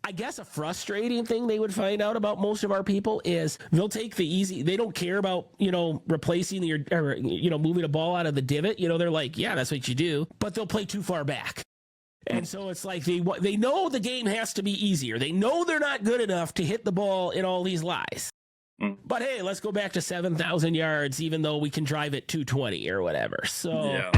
I guess a frustrating thing they would find out about most of our people is they'll take the easy. They don't care about, replacing moving a ball out of the divot. They're like, yeah, that's what you do, but they'll play too far back. And so it's like they know the game has to be easier. They know they're not good enough to hit the ball in all these lies. But hey, let's go back to 7,000 yards, even though we can drive it 220 or whatever. So. Yeah.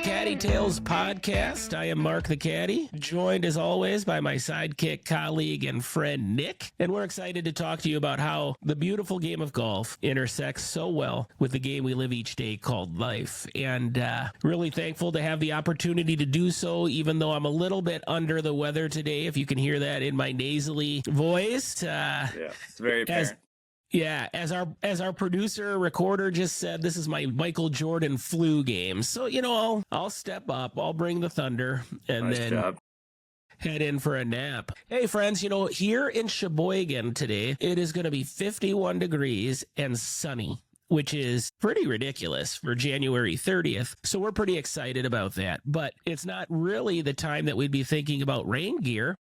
Caddie Tales podcast. I am Mark the Caddie, joined as always by my sidekick, colleague, and friend Nick. And we're excited to talk to you about how the beautiful game of golf intersects so well with the game we live each day called life. And really thankful to have the opportunity to do so, even though I'm a little bit under the weather today, if you can hear that in my nasally voice. Yeah, it's very apparent. Yeah, as our producer recorder just said, this is my Michael Jordan flu game. So, I'll step up, I'll bring the thunder, and nice job. Head in for a nap. Hey, friends, here in Sheboygan today, it is going to be 51 degrees and sunny, which is pretty ridiculous for January 30th. So we're pretty excited about that. But it's not really the time that we'd be thinking about rain gear,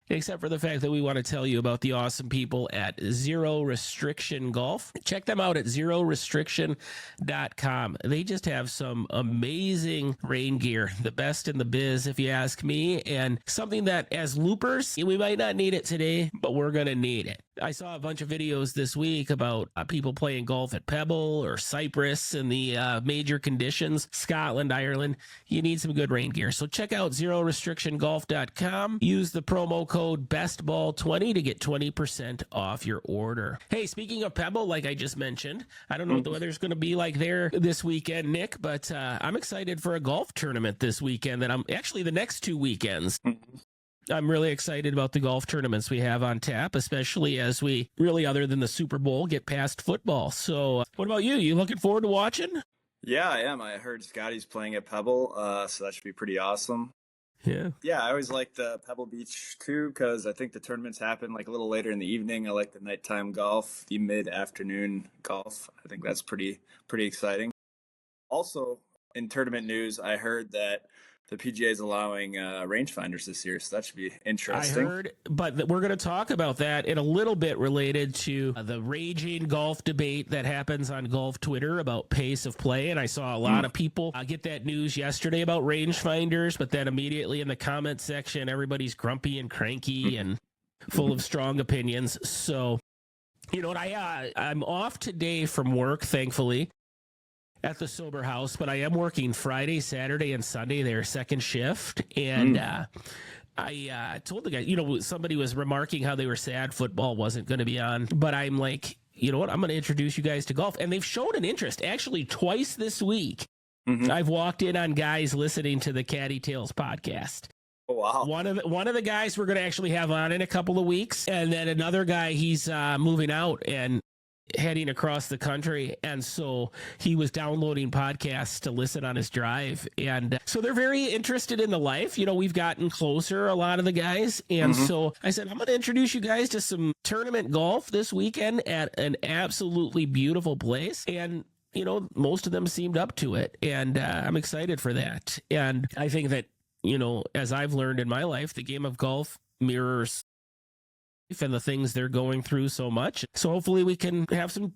except for the fact that we want to tell you about the awesome people at Zero Restriction Golf. Check them out at zerorestriction.com. They just have some amazing rain gear, the best in the biz, if you ask me, and something that as loopers, we might not need it today, but we're going to need it. I saw a bunch of videos this week about people playing golf at Pebble or Cypress in the major conditions, Scotland, Ireland. You need some good rain gear. So check out zerorestrictiongolf.com. Use the promo code BESTBALL20 to get 20% off your order. Hey, speaking of Pebble, like I just mentioned, I don't know what the weather's going to be like there this weekend, Nick, but I'm excited for a golf tournament this weekend that I'm actually the next 2 weekends. I'm really excited about the golf tournaments we have on tap, especially as we really, other than the Super Bowl, get past football. So what about you? You looking forward to watching? Yeah, I am. I heard Scotty's playing at Pebble, so that should be pretty awesome. Yeah. Yeah, I always like the Pebble Beach too, because I think the tournaments happen like a little later in the evening. I like the nighttime golf, the mid-afternoon golf. I think that's pretty exciting. Also, in tournament news, I heard that the PGA is allowing rangefinders this year, so that should be interesting. I heard, but we're going to talk about that in a little bit related to the raging golf debate that happens on golf Twitter about pace of play. And I saw a lot of people get that news yesterday about rangefinders, but then immediately in the comment section, everybody's grumpy and cranky and full of strong opinions. So, you know what? I'm off today from work, thankfully, at the Sober House, but I am working Friday, Saturday, and Sunday, their second shift. And I told the guy, somebody was remarking how they were sad football wasn't going to be on, but I'm like, you know what? I'm going to introduce you guys to golf. And they've shown an interest actually twice this week. I've walked in on guys listening to the Caddie Tales podcast. Oh, wow. One of the guys we're going to actually have on in a couple of weeks. And then another guy, he's moving out and heading across the country, and so he was downloading podcasts to listen on his drive, and so they're very interested in the life. We've gotten closer, a lot of the guys, and so I said, I'm going to introduce you guys to some tournament golf this weekend at an absolutely beautiful place, and most of them seemed up to it, and I'm excited for that. And I think that as I've learned in my life, the game of golf mirrors and the things they're going through so much. So hopefully we can have some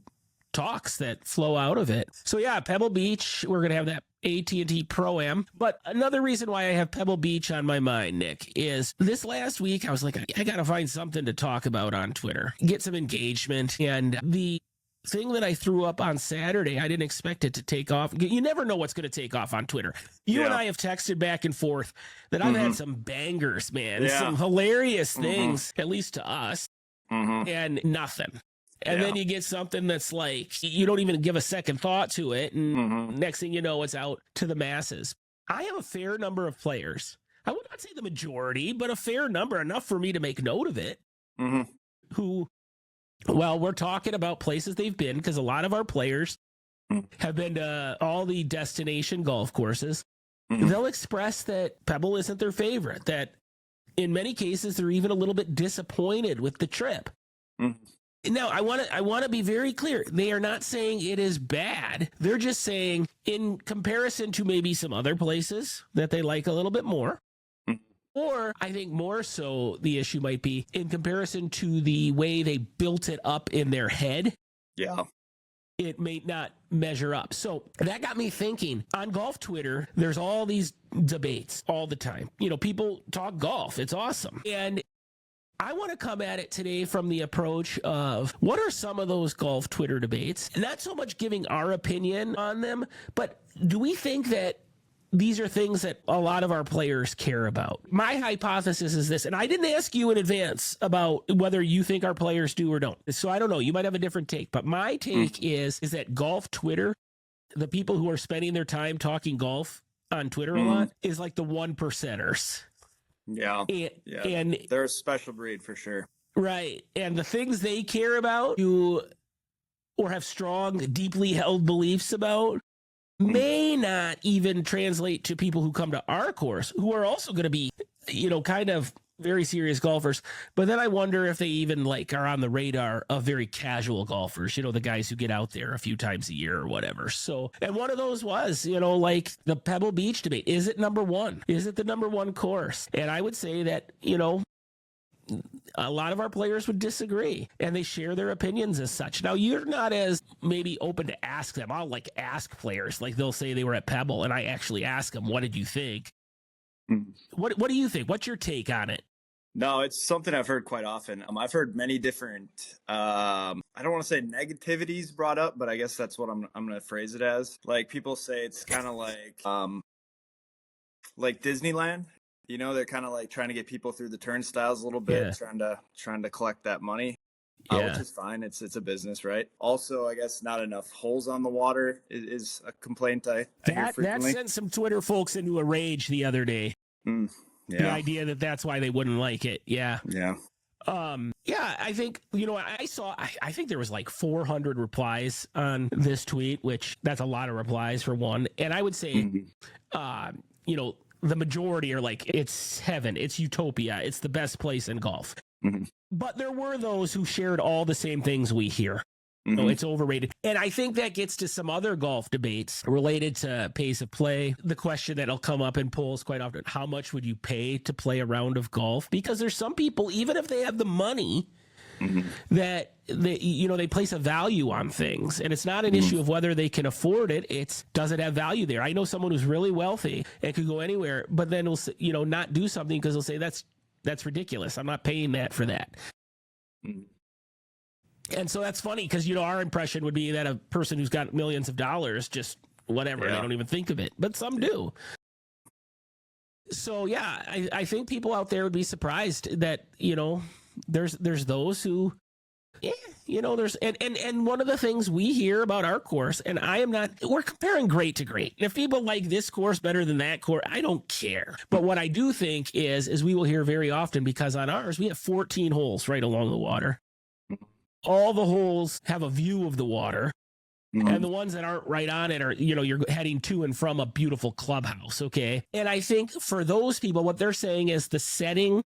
talks that flow out of it. So yeah, Pebble Beach, we're going to have that AT&T Pro-Am. But another reason why I have Pebble Beach on my mind, Nick, is this last week I was like, I got to find something to talk about on Twitter, get some engagement. And the thing that I threw up on Saturday, I didn't expect it to take off. You never know what's going to take off on Twitter. You and I have texted back and forth that I've had some bangers, man, some hilarious things, at least to us, and nothing. And then you get something that's like, you don't even give a second thought to it. And next thing you know, it's out to the masses. I have a fair number of players. I would not say the majority, but a fair number, enough for me to make note of it, who, well, we're talking about places they've been, because a lot of our players have been to all the destination golf courses. They'll express that Pebble isn't their favorite, that in many cases they're even a little bit disappointed with the trip. Now, I want to be very clear. They are not saying it is bad. They're just saying in comparison to maybe some other places that they like a little bit more. Or I think more so the issue might be in comparison to the way they built it up in their head. Yeah. It may not measure up. So that got me thinking. On golf Twitter, there's all these debates all the time. You know, people talk golf. It's awesome. And I want to come at it today from the approach of what are some of those golf Twitter debates? Not so much giving our opinion on them, but do we think that these are things that a lot of our players care about? My hypothesis is this, and I didn't ask you in advance about whether you think our players do or don't. So I don't know. You might have a different take, but my take is that golf Twitter, the people who are spending their time talking golf on Twitter a lot, is like the 1%ers. Yeah. And they're a special breed for sure. Right. And the things they care about or have strong, deeply held beliefs about may not even translate to people who come to our course, who are also going to be, you know, kind of very serious golfers. But then I wonder if they even like are on the radar of very casual golfers, you know, the guys who get out there a few times a year or whatever. So, and one of those was, you know, like the Pebble Beach debate. Is it number one? Is it the number one course? And I would say that, you know, a lot of our players would disagree, and they share their opinions as such. Now, you're not as maybe open to ask them. I'll like ask players, like they'll say they were at Pebble, and I actually ask them, what did you think? What do you think? What's your take on it? No, it's something I've heard quite often. I've heard many different, I don't want to say negativities brought up, but I guess that's what I'm going to phrase it as. Like people say it's kind of like Disneyland. You know, they're kind of like trying to get people through the turnstiles a little bit, trying to collect that money, which is fine. It's a business, right? Also, I guess not enough holes on the water is a complaint I hear frequently. That sent some Twitter folks into a rage the other day. The idea that that's why they wouldn't like it. Yeah. I think, you know, I think there was like 400 replies on this tweet, which that's a lot of replies for one. And I would say, you know, the majority are like, it's heaven, it's utopia, it's the best place in golf. But there were those who shared all the same things we hear. No, it's overrated. And I think that gets to some other golf debates related to pace of play. The question that'll come up in polls quite often, how much would you pay to play a round of golf? Because there's some people, even if they have the money, that they place a value on things, and it's not an issue of whether they can afford it. It's, does it have value there? I know someone who's really wealthy and could go anywhere, but then will, you know, not do something because they'll say that's ridiculous. I'm not paying that for that. And so that's funny because, you know, our impression would be that a person who's got millions of dollars, just whatever, they don't even think of it, but some do. So yeah, I think people out there would be surprised that, you know, there's those who, you know, there's, and one of the things we hear about our course, and we're comparing great to great. If people like this course better than that course, I don't care. But what I do think is we will hear very often, because on ours, we have 14 holes right along the water. All the holes have a view of the water. And the ones that aren't right on it are, you know, you're heading to and from a beautiful clubhouse. Okay. And I think for those people, what they're saying is the setting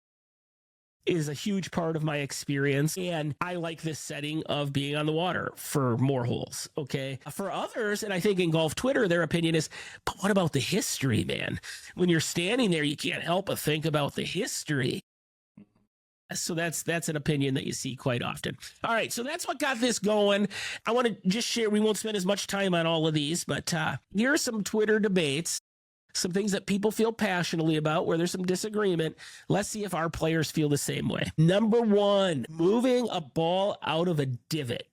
is a huge part of my experience. And I like this setting of being on the water for more holes. Okay. For others, and I think in golf Twitter, their opinion is, but what about the history, man? When you're standing there, you can't help but think about the history. So that's an opinion that you see quite often. All right, so that's what got this going. I want to just share, we won't spend as much time on all of these, but here are some Twitter debates, some things that people feel passionately about where there's some disagreement. Let's see if our players feel the same way. Number one, moving a ball out of a divot.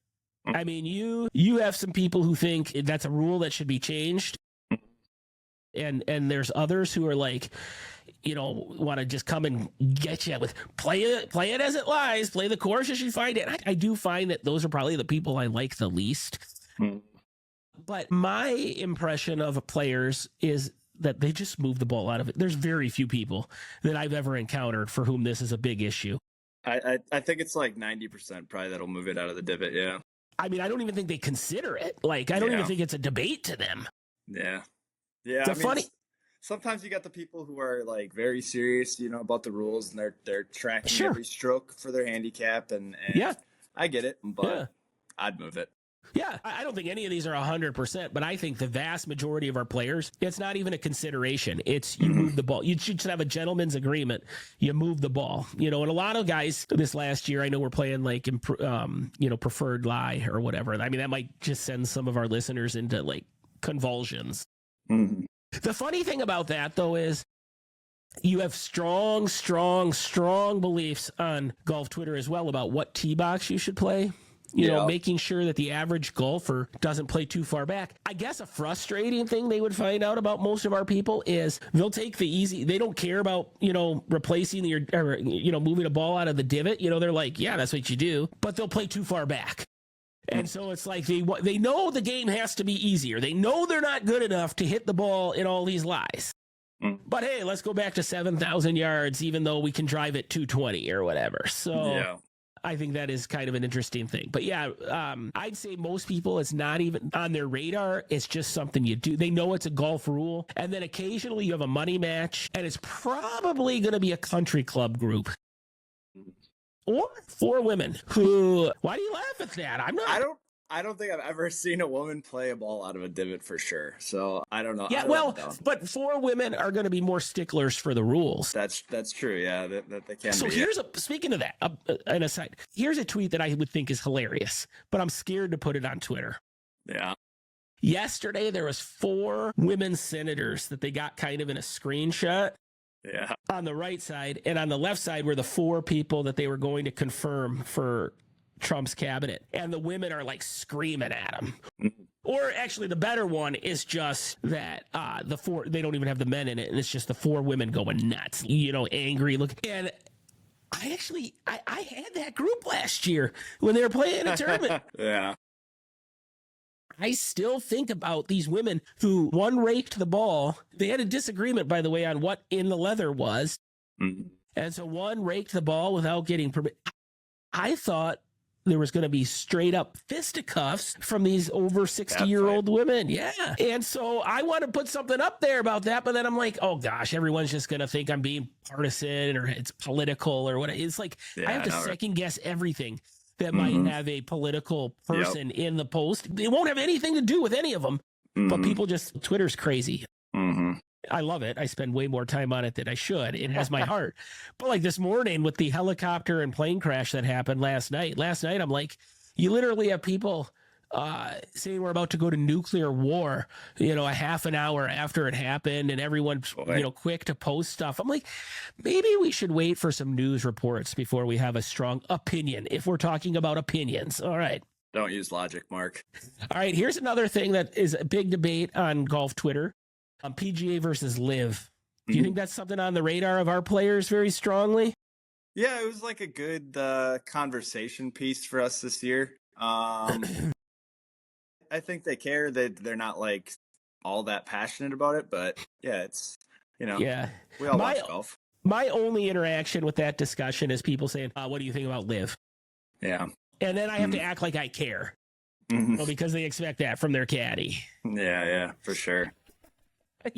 I mean, you have some people who think that's a rule that should be changed. And there's others who are like, you know, want to just come and get you with play it as it lies, play the course as you find it. I do find that those are probably the people I like the least. But my impression of players is that they just move the ball out of it. There's very few people that I've ever encountered for whom this is a big issue. I think it's like 90% probably that'll move it out of the divot. Yeah. I mean, I don't even think they consider it. Like, I don't even think it's a debate to them. Yeah. Yeah. It's funny. Sometimes you got the people who are like very serious, you know, about the rules, and they're tracking every stroke for their handicap, and I get it, but Yeah. I'd move it. Yeah, I don't think any of these are 100%, but I think the vast majority of our players, it's not even a consideration. It's you move the ball. You should have a gentleman's agreement. You move the ball, and a lot of guys this last year, I know we're playing like, preferred lie or whatever. I mean, that might just send some of our listeners into like convulsions. Mm-hmm. The funny thing about that, though, is you have strong beliefs on golf Twitter as well about what tee box you should play. Making sure that the average golfer doesn't play too far back. I guess a frustrating thing they would find out about most of our people is they'll take the easy. They don't care about, replacing moving a ball out of the divot. They're like, yeah, that's what you do, but they'll play too far back. And so it's like they know the game has to be easier. They know they're not good enough to hit the ball in all these lies. But hey, let's go back to 7,000 yards, even though we can drive it 220 or whatever. So yeah. I think that is kind of an interesting thing. But yeah, I'd say most people, it's not even on their radar. It's just something you do. They know it's a golf rule. And then occasionally you have a money match, and it's probably going to be a country club group. Or 4 women who, why do you laugh at that? I don't think I've ever seen a woman play a ball out of a divot for sure. So I don't know. Yeah, but 4 women are going to be more sticklers for the rules. That's true. Yeah, that they can. So be, speaking of that, an aside, here's a tweet that I would think is hilarious, but I'm scared to put it on Twitter. Yeah. Yesterday, there was 4 women senators that they got kind of in a screenshot. Yeah. On the right side, and on the left side were the 4 people that they were going to confirm for Trump's cabinet, and the women are like screaming at him. Or actually the better one is just that the 4, they don't even have the men in it, and it's just the 4 women going nuts, angry look. And I had that group last year when they were playing a tournament. Yeah. I still think about these women who, one raked the ball. They had a disagreement, by the way, on what in the leather was. And so one raked the ball without getting permission. I thought there was going to be straight up fisticuffs from these over 60-year-old women. Yeah. And so I want to put something up there about that, but then I'm like, oh gosh, everyone's just going to think I'm being partisan or it's political or what. It's like, I have to second guess everything that might have a political person in the post. It won't have anything to do with any of them, but people just, Twitter's crazy. I love it. I spend way more time on it than I should. It has my heart. But like this morning with the helicopter and plane crash that happened last night, I'm like, you literally have people saying we're about to go to nuclear war, a half an hour after it happened, and everyone's, quick to post stuff. I'm like, maybe we should wait for some news reports before we have a strong opinion, if we're talking about opinions. All right. Don't use logic, Mark. All right. Here's another thing that is a big debate on golf Twitter. PGA versus Live. Do you think that's something on the radar of our players very strongly? Yeah, it was like a good conversation piece for us this year. I think they care. They're not like all that passionate about it, but yeah, it's, yeah, we all watch golf. My only interaction with that discussion is people saying, what do you think about Live? Yeah. And then I have to act like I care, because they expect that from their caddy. Yeah, for sure. I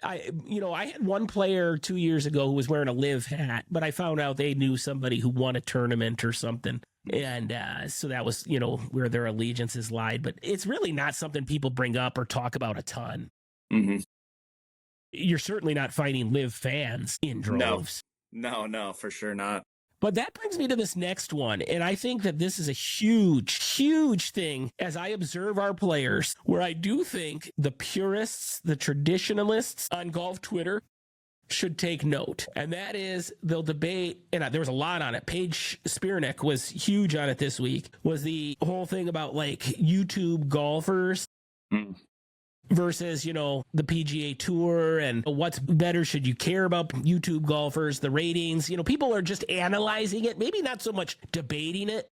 had one player 2 years ago who was wearing a Live hat, but I found out they knew somebody who won a tournament or something. And so that was, where their allegiances lied. But it's really not something people bring up or talk about a ton. You're certainly not finding Live fans in droves. No, for sure not. But that brings me to this next one. And I think that this is a huge thing as I observe our players, where I do think the purists, the traditionalists on golf Twitter should take note. And that is, they'll debate, and there was a lot on it. Paige Spirnick was huge on it this week, was the whole thing about like YouTube golfers versus, the PGA Tour, and what's better, should you care about YouTube golfers, the ratings. People are just analyzing it, maybe not so much debating it,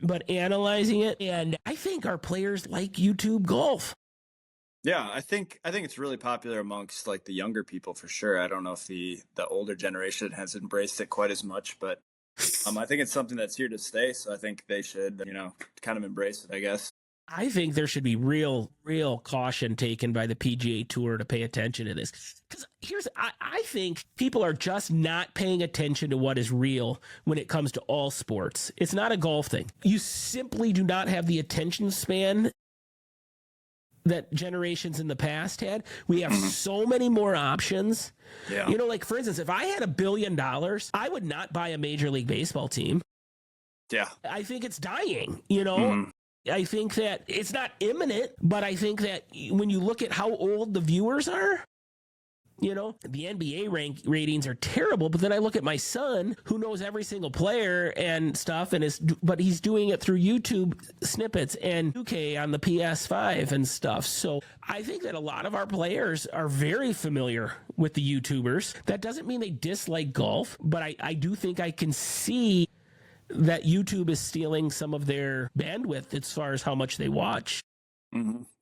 but analyzing it. And I think our players like YouTube golf. Yeah, I think it's really popular amongst like the younger people for sure. I don't know if the older generation has embraced it quite as much, but I think it's something that's here to stay. So I think they should, kind of embrace it, I guess. I think there should be real caution taken by the PGA Tour to pay attention to this. Because I think people are just not paying attention to what is real when it comes to all sports. It's not a golf thing. You simply do not have the attention span that generations in the past had. We have so many more options. Yeah. You know, like for instance, if I had $1 billion, I would not buy a Major League Baseball team. Yeah. I think it's dying, you know? I think that it's not imminent, but I think that when you look at how old the viewers are, you know, the NBA ratings are terrible. But then I look at my son who knows every single player and stuff, but he's doing it through YouTube snippets and 2K on the PS5 and stuff. So I think that a lot of our players are very familiar with the YouTubers. That doesn't mean they dislike golf, but I do think I can see that YouTube is stealing some of their bandwidth as far as how much they watch.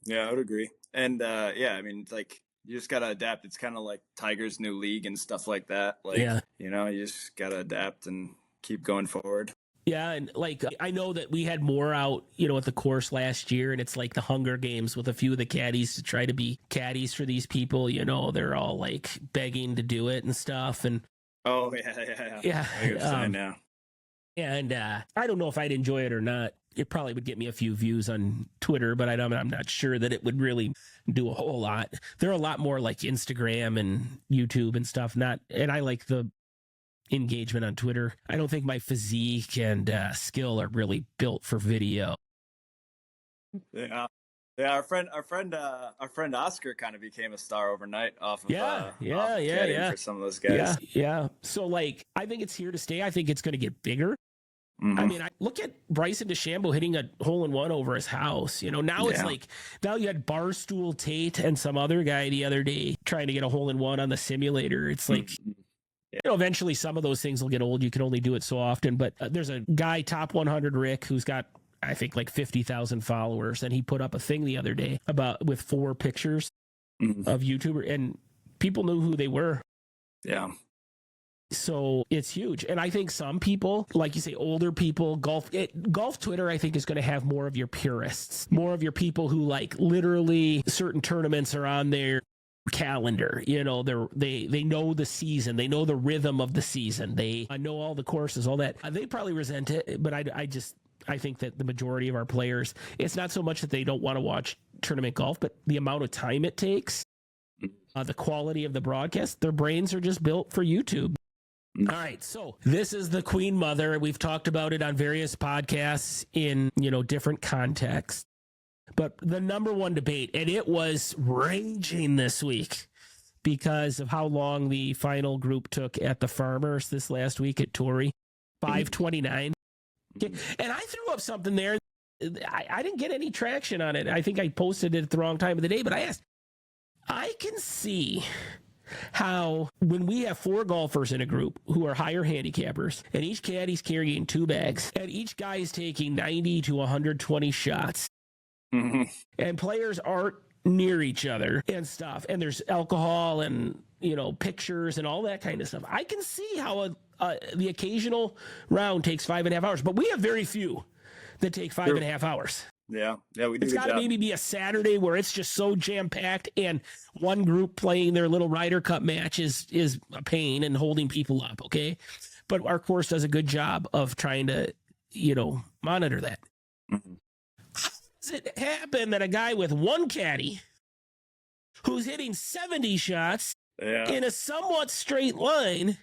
Yeah, I would agree. And yeah, I mean, like, you just got to adapt. It's kind of like Tiger's new league and stuff like that. Like, you know, you just got to adapt and keep going forward. Yeah, and like I know that we had more out, you know, at the course last year, and it's like the Hunger Games with a few of the caddies to try to be caddies for these people. You know, they're all like begging to do it and stuff. And oh yeah. I understand now. And I don't know if I'd enjoy it or not. It probably would get me a few views on Twitter, but I'm not sure that it would really do a whole lot. There are a lot more like Instagram and YouTube and stuff. And I like the engagement on Twitter. I don't think my physique and skill are really built for video. Yeah. Yeah, our friend Oscar kind of became a star overnight off of caddying for some of those guys. Yeah. So like, I think it's here to stay. I think it's going to get bigger. I mean, I look at Bryson DeChambeau hitting a hole-in-one over his house. You know, now it's like, now you had Barstool Tate and some other guy the other day trying to get a hole-in-one on the simulator. It's like, you know, eventually some of those things will get old. You can only do it so often. But there's a guy, Top 100 Rick, who's got, I think, like 50,000 followers. And he put up a thing the other day with 4 pictures of YouTuber, and people knew who they were. Yeah. So it's huge. And I think some people, like you say, older people, golf Twitter, I think, is going to have more of your purists, more of your people who like literally certain tournaments are on their calendar. You know, they know the season, they know the rhythm of the season, they know all the courses, all that. They probably resent it, but I think that the majority of our players, it's not so much that they don't want to watch tournament golf, but the amount of time it takes, the quality of the broadcast, their brains are just built for YouTube. All right, so this is the Queen Mother. We've talked about it on various podcasts in, you know, different contexts. But the number one debate, and it was raging this week because of how long the final group took at the Farmers this last week at Torrey, 529. Okay. And I threw up something there. I didn't get any traction on it. I think I posted it at the wrong time of the day, but I asked, I can see how when we have 4 golfers in a group who are higher handicappers, and each caddy's carrying 2 bags, and each guy is taking 90 to 120 shots, and players aren't near each other and stuff, and there's alcohol and, you know, pictures and all that kind of stuff. I can see how the occasional round takes 5.5 hours, but we have very few that take 5.5 hours. Yeah, we do. It's got to maybe be a Saturday where it's just so jam-packed, and one group playing their little Ryder Cup match is a pain and holding people up, okay? But our course does a good job of trying to, you know, monitor that. How does it happen that a guy with 1 caddy who's hitting 70 shots in a somewhat straight line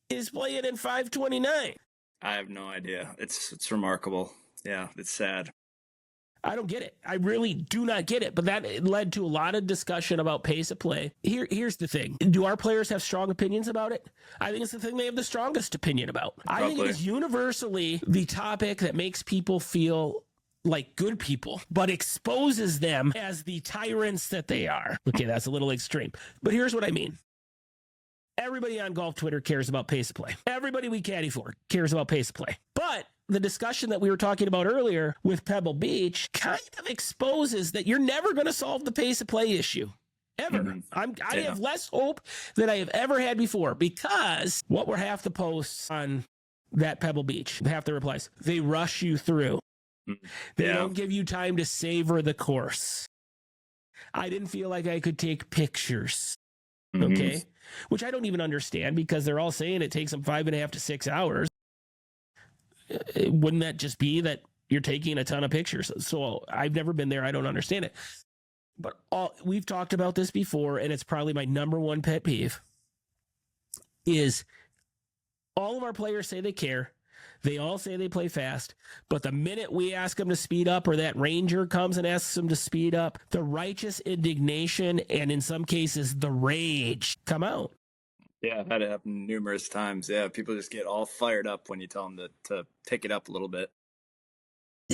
is playing in 529? I have no idea. It's remarkable. Yeah, it's sad. I don't get it. I really do not get it. But that led to a lot of discussion about pace of play. Here's the thing. Do our players have strong opinions about it? I think it's the thing they have the strongest opinion about. Probably. I think it is universally the topic that makes people feel like good people, but exposes them as the tyrants that they are. Okay, that's a little extreme. But here's what I mean. Everybody on golf Twitter cares about pace of play. Everybody we caddy for cares about pace of play. But the discussion that we were talking about earlier with Pebble Beach kind of exposes that you're never going to solve the pace of play issue. Ever. I have less hope than I have ever had before, because what were half the posts on that Pebble Beach, half the replies? They rush you through. They Yeah. don't give you time to savor the course. I didn't feel like I could take pictures. Okay. Which I don't even understand because they're all saying it takes them 5.5 to 6 hours. Wouldn't that just be that you're taking a ton of pictures? So I've never been there. I don't understand it. But we've talked about this before, and it's probably my number one pet peeve is all of our players say they care. They all say they play fast, but the minute we ask them to speed up or that ranger comes and asks them to speed up, the righteous indignation and in some cases the rage come out. Yeah, I've had it happen numerous times. Yeah, people just get all fired up when you tell them to take it up a little bit.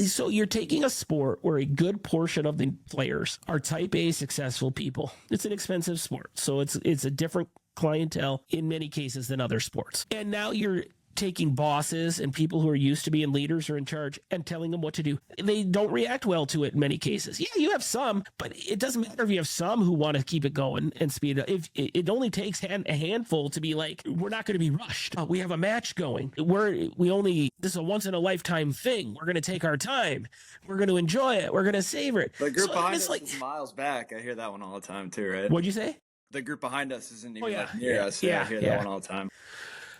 So you're taking a sport where a good portion of the players are type A successful people. It's an expensive sport, so it's a different clientele in many cases than other sports. And now you're taking bosses and people who are used to being leaders or in charge and telling them what to do. They don't react well to it in many cases. Yeah, you have some, but it doesn't matter if you have some who want to keep it going and speed it up. If it only takes a handful to be like, we're not going to be rushed. We have a match going. This is a once in a lifetime thing. We're going to take our time. We're going to enjoy it. We're going to savor it. The group behind us is miles back. I hear that one all the time too, right? What'd you say? The group behind us isn't even near us. Yeah, I hear that one all the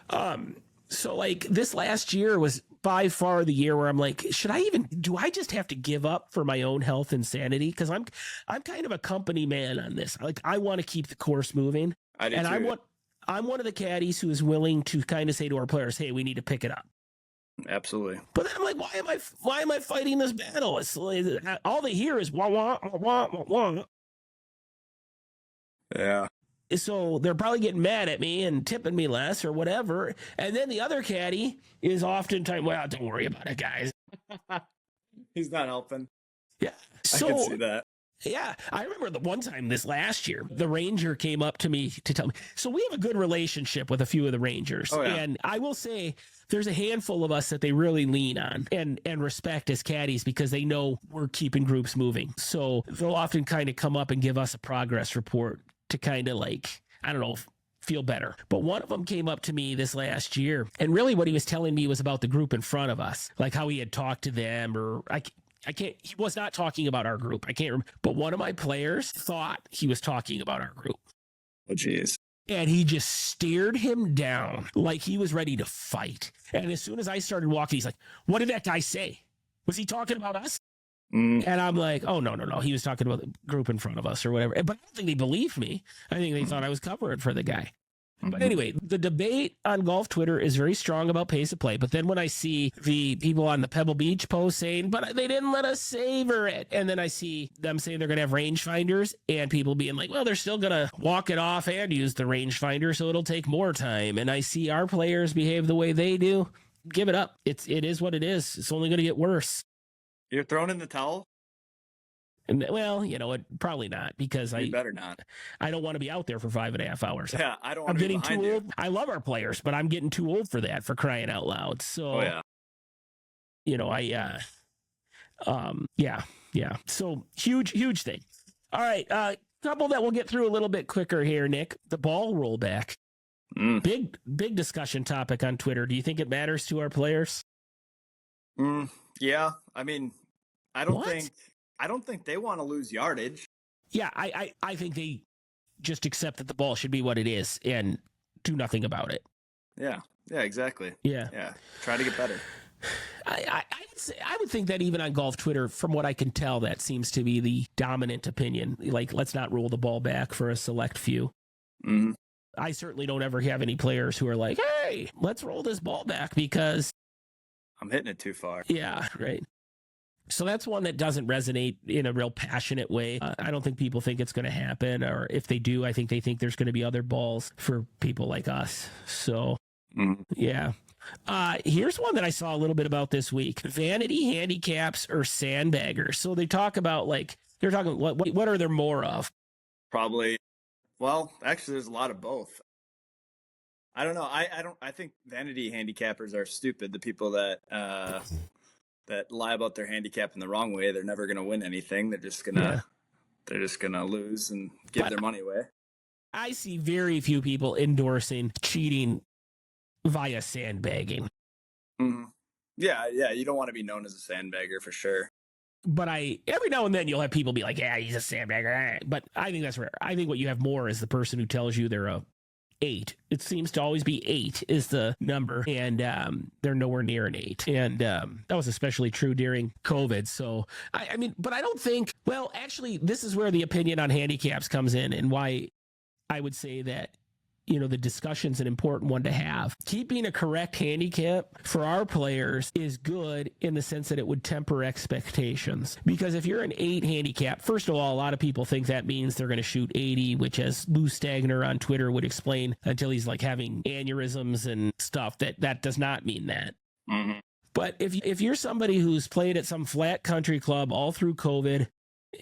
time. So like this last year was by far the year where I'm like, do I just have to give up for my own health and sanity? Because I'm kind of a company man on this. Like I want to keep the course moving. I do too. I'm one of the caddies who is willing to kind of say to our players, hey, we need to pick it up. Absolutely. But then I'm like, why am I fighting this battle? It's like, all they hear is wah, wah, wah, wah, wah. Yeah. So they're probably getting mad at me and tipping me less or whatever. And then the other caddy is oftentimes, well, don't worry about it, guys. He's not helping. Yeah. So, I can see that. Yeah. I remember the one time this last year, the ranger came up to me to tell me. So we have a good relationship with a few of the rangers. Oh, yeah. And I will say there's a handful of us that they really lean on and respect as caddies because they know we're keeping groups moving. So they'll often kind of come up and give us a progress report to kind of like, I don't know, feel better. But one of them came up to me this last year, and really what he was telling me was about the group in front of us, like how he had talked to them, or I can't, he was not talking about our group. I can't remember. But one of my players thought he was talking about our group. Oh, geez. And he just stared him down like he was ready to fight. And as soon as I started walking, he's like, what did that guy say? Was he talking about us? And I'm like, oh, no. He was talking about the group in front of us or whatever. But I don't think they believed me. I think they thought I was covering for the guy. But anyway, the debate on golf Twitter is very strong about pace of play. But then when I see the people on the Pebble Beach post saying, but they didn't let us savor it. And then I see them saying they're going to have rangefinders and people being like, well, they're still going to walk it off and use the rangefinder, so it'll take more time. And I see our players behave the way they do. Give it up. It is what it is. It's only going to get worse. You're throwing in the towel? And, well, you know what? Probably not, because You better not. I don't want to be out there for 5.5 hours. Yeah, I don't I'm want to be getting behind too you. old. I love our players, but I'm getting too old for that, for crying out loud. So, Oh, yeah. you know, yeah. So huge thing. All right. Couple that we'll get through a little bit quicker here, Nick. The ball rollback. Big discussion topic on Twitter. Do you think it matters to our players? Yeah. I mean, I don't think they want to lose yardage. Yeah, I think they just accept that the ball should be what it is and do nothing about it. Yeah. Yeah, exactly. Yeah. Try to get better. I would think that even on golf Twitter, from what I can tell, that seems to be the dominant opinion. Like, let's not roll the ball back for a select few. Mm-hmm. I certainly don't ever have any players who are like, hey, let's roll this ball back because I'm hitting it too far. Yeah, right. So that's one that doesn't resonate in a real passionate way. I don't think people think it's going to happen, or if they do, I think they think there's going to be other balls for people like us. So, yeah. Here's one that I saw a little bit about this week: vanity handicaps or sandbaggers. So they talk about they're talking what are there more of? Probably. Well, actually, there's a lot of both. I don't know. I think vanity handicappers are stupid. The people that lie about their handicap in the wrong way, they're never going to win anything. They're just gonna lose and give their money away. I see very few people endorsing cheating via sandbagging. Mm-hmm. Yeah, you don't want to be known as a sandbagger for sure. But every now and then you'll have people be like, yeah, he's a sandbagger. But I think that's rare. I think what you have more is the person who tells you they're a 8. It seems to always be 8 is the number, and they're nowhere near an 8. And that was especially true during COVID. So, I mean, but I don't think, well, actually, this is where the opinion on handicaps comes in and why I would say that, the discussion's an important one to have. Keeping a correct handicap for our players is good in the sense that it would temper expectations. Because if you're an 8 handicap, first of all, a lot of people think that means they're going to shoot 80, which, as Lou Stagner on Twitter would explain until he's like having aneurysms and stuff, that does not mean that. Mm-hmm. But if you're somebody who's played at some flat country club all through COVID,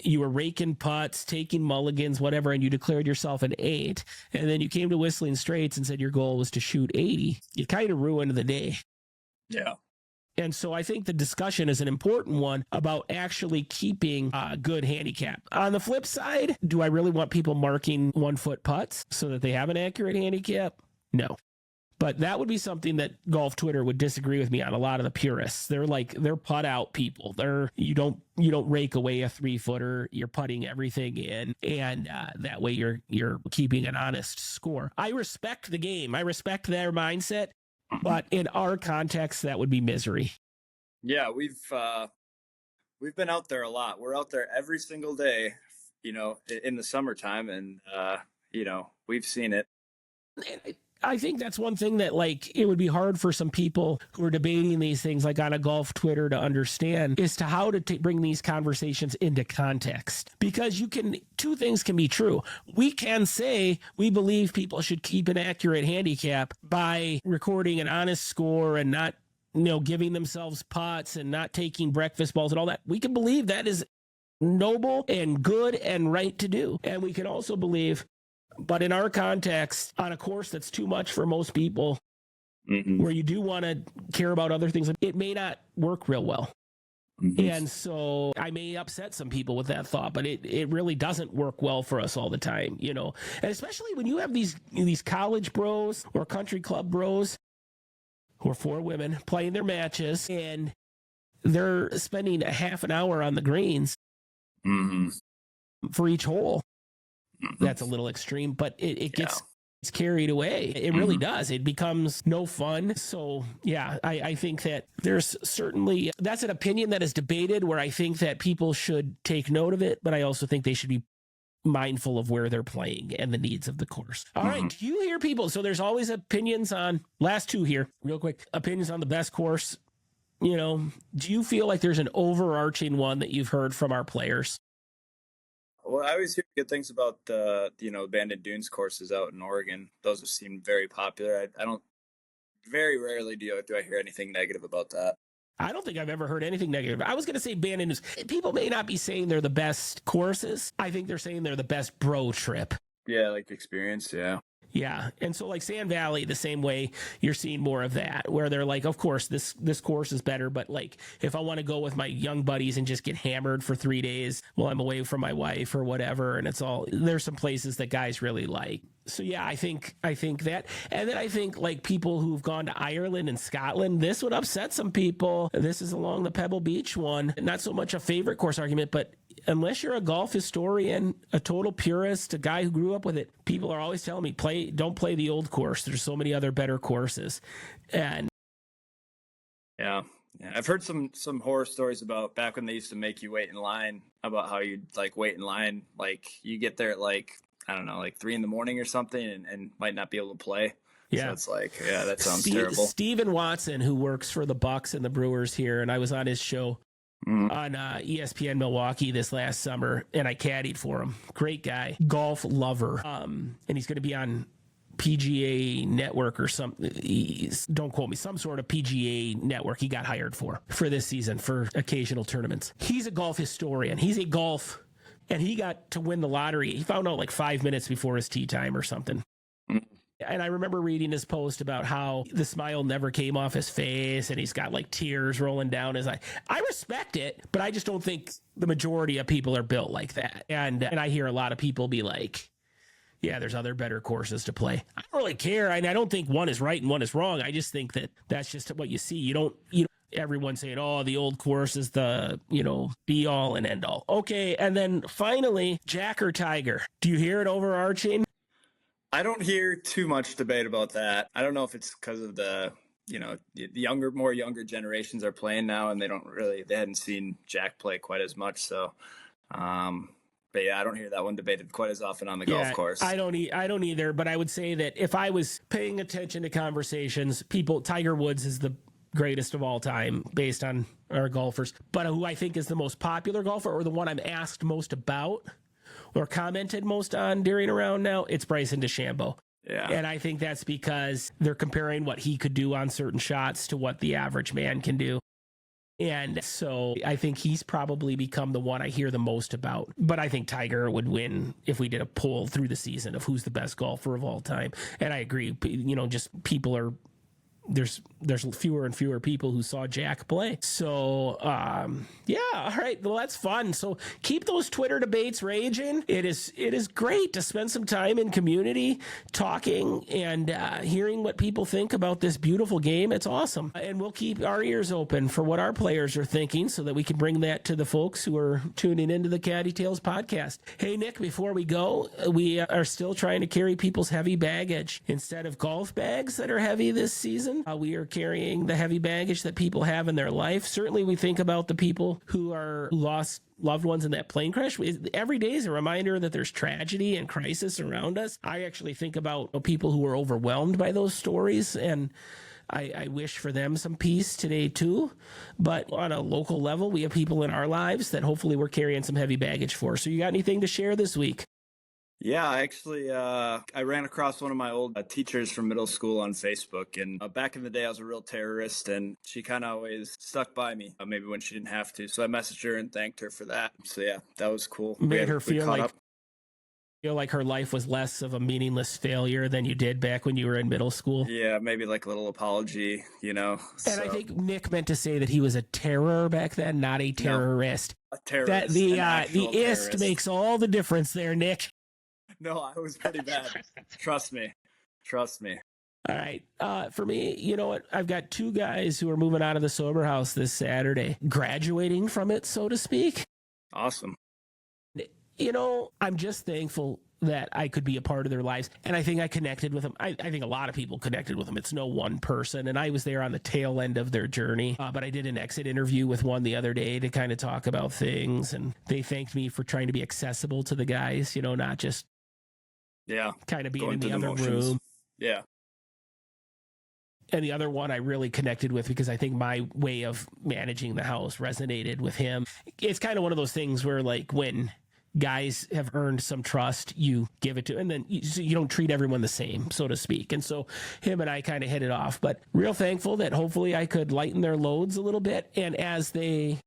you were raking putts, taking mulligans, whatever, and you declared yourself an 8, and then you came to Whistling Straits and said your goal was to shoot 80, you kind of ruined the day. Yeah. And so I think the discussion is an important one about actually keeping a good handicap. On the flip side, do I really want people marking 1-foot putts so that they have an accurate handicap? No. But that would be something that golf Twitter would disagree with me on. A lot of the purists, they're putt out people. You don't rake away a 3-footer. You're putting everything in, and that way you're keeping an honest score. I respect the game. I respect their mindset, but in our context, that would be misery. Yeah, we've been out there a lot. We're out there every single day, in the summertime, and we've seen it. I think that's one thing that, like, it would be hard for some people who are debating these things, like on a golf Twitter, to understand is to how to bring these conversations into context. Because two things can be true. We can say we believe people should keep an accurate handicap by recording an honest score and not, giving themselves putts and not taking breakfast balls and all that. We can believe that is noble and good and right to do. And we can also believe, but in our context, on a course that's too much for most people, mm-hmm. where you do want to care about other things, it may not work real well. Mm-hmm. And so I may upset some people with that thought, but it really doesn't work well for us all the time, And especially when you have these college bros or country club bros who are 4 women playing their matches, and they're spending a half an hour on the greens mm-hmm. for each hole. Mm-hmm. That's a little extreme, but it gets carried away. It really does. It becomes no fun. So, yeah, I think that there's certainly, that's an opinion that is debated where I think that people should take note of it, but I also think they should be mindful of where they're playing and the needs of the course. All right. Do you hear people? So there's always opinions on, last 2 here, real quick, opinions on the best course. Do you feel like there's an overarching one that you've heard from our players? Well, I always hear good things about the, Abandoned Dunes courses out in Oregon. Those have seemed very popular. I don't, very rarely do I hear anything negative about that. I don't think I've ever heard anything negative. I was going to say Abandoned Dunes. People may not be saying they're the best courses. I think they're saying they're the best bro trip. Yeah, like experience, yeah. Yeah. And so like Sand Valley, the same way, you're seeing more of that, where they're like, of course, this course is better, but like if I want to go with my young buddies and just get hammered for 3 days while I'm away from my wife or whatever, and there's some places that guys really like. So yeah, I think that. And then I think like people who've gone to Ireland and Scotland, this would upset some people. This is along the Pebble Beach one. Not so much a favorite course argument, but unless you're a golf historian, a total purist, a guy who grew up with it, people are always telling me, don't play the old course. There's so many other better courses. And yeah, I've heard some horror stories about back when they used to make you wait in line, about how you'd like wait in line, like you get there at like, I don't know, like 3 a.m. or something, and might not be able to play. Yeah. So it's like, yeah, that sounds terrible. Steven Watson, who works for the Bucks and the Brewers here, and I was on his show on ESPN Milwaukee this last summer, and I caddied for him. Great guy, golf lover, and he's going to be on PGA Network or something. Don't quote me. Some sort of PGA network he got hired for this season for occasional tournaments. He's a golf historian. And he got to win the lottery. He found out like 5 minutes before his tee time or something. And I remember reading his post about how the smile never came off his face and he's got like tears rolling down his eye. I respect it, but I just don't think the majority of people are built like that. And I hear a lot of people be like, yeah, there's other better courses to play. I don't really care. I don't think one is right and one is wrong. I just think that that's just what you see. everyone's saying, oh, the old course is the, be all and end all. Okay. And then finally, Jack or Tiger. Do you hear it overarching? I don't hear too much debate about that. I don't know if it's because of the more younger generations are playing now, and they hadn't seen Jack play quite as much. So, but yeah, I don't hear that one debated quite as often on the golf course. I don't either. But I would say that if I was paying attention to conversations, Tiger Woods is the greatest of all time based on our golfers. But who I think is the most popular golfer, or the one I'm asked most about or commented most on during a round now, it's Bryson DeChambeau. Yeah. And I think that's because they're comparing what he could do on certain shots to what the average man can do. And so I think he's probably become the one I hear the most about. But I think Tiger would win if we did a poll through the season of who's the best golfer of all time. And I agree, just people are... There's fewer and fewer people who saw Jack play. So, yeah, all right. Well, that's fun. So keep those Twitter debates raging. It is great to spend some time in community talking and hearing what people think about this beautiful game. It's awesome. And we'll keep our ears open for what our players are thinking so that we can bring that to the folks who are tuning into the Caddie Tales podcast. Hey, Nick, before we go, we are still trying to carry people's heavy baggage. Instead of golf bags that are heavy this season, we are carrying the heavy baggage that people have in their life. Certainly, we think about the people who lost loved ones in that plane crash. Every day is a reminder that there's tragedy and crisis around us. I actually think about people who are overwhelmed by those stories, and I wish for them some peace today too. But on a local level, we have people in our lives that hopefully we're carrying some heavy baggage for. So you got anything to share this week? Yeah, actually, I ran across one of my old teachers from middle school on Facebook, and back in the day, I was a real terrorist, and she kind of always stuck by me, maybe when she didn't have to. So I messaged her and thanked her for that. So yeah, that was cool. Made her feel like her life was less of a meaningless failure than you did back when you were in middle school. Yeah, maybe like a little apology, And I think Nick meant to say that he was a terror back then, not a terrorist. No, a terrorist. That the ist makes all the difference there, Nick. No, I was pretty bad. Trust me. All right. For me, you know what? I've got two guys who are moving out of the sober house this Saturday, graduating from it, so to speak. Awesome. I'm just thankful that I could be a part of their lives. And I think I connected with them. I think a lot of people connected with them. It's no one person. And I was there on the tail end of their journey. But I did an exit interview with one the other day to kind of talk about things. And they thanked me for trying to be accessible to the guys, not just kind of being in the other room. Yeah. And the other one I really connected with because I think my way of managing the house resonated with him. It's kind of one of those things where, like, when guys have earned some trust, you give it to, and then you don't treat everyone the same, so to speak. And so him and I kind of hit it off, but real thankful that hopefully I could lighten their loads a little bit. And as they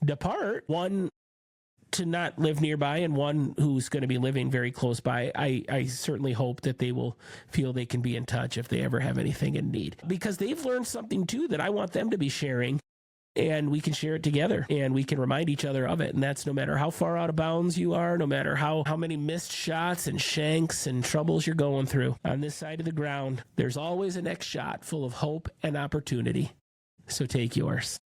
depart, one to not live nearby and one who's going to be living very close by, I certainly hope that they will feel they can be in touch if they ever have anything in need, because they've learned something too that I want them to be sharing. And we can share it together and we can remind each other of it. And that's no matter how far out of bounds you are, no matter how many missed shots and shanks and troubles you're going through. On this side of the ground, there's always a next shot full of hope and opportunity. So take yours.